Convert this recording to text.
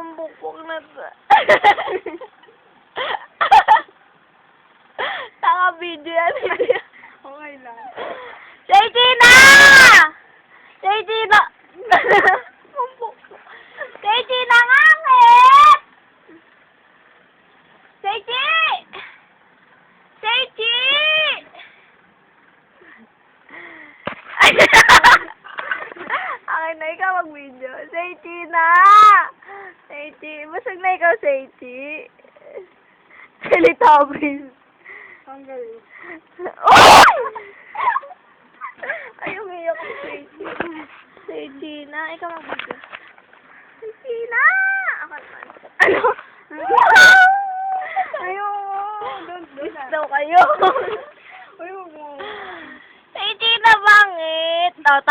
ng bukbok na to. Taka video yan. Okay lang. Say Gina! Say Gina! Say Gina ngangit! Say G! Say G! Akin na ikaw mag-video. Say Gina! Say G! Busog na ikaw, Say G! Teletubbies! Hungary. Oh! Ay, umiyak si Say G. Say Gina, ikaw mag-video. Say Gina! Ako naman. Ano? Ayaw mo. Don't do that. Gusto kayo. Ayaw mo.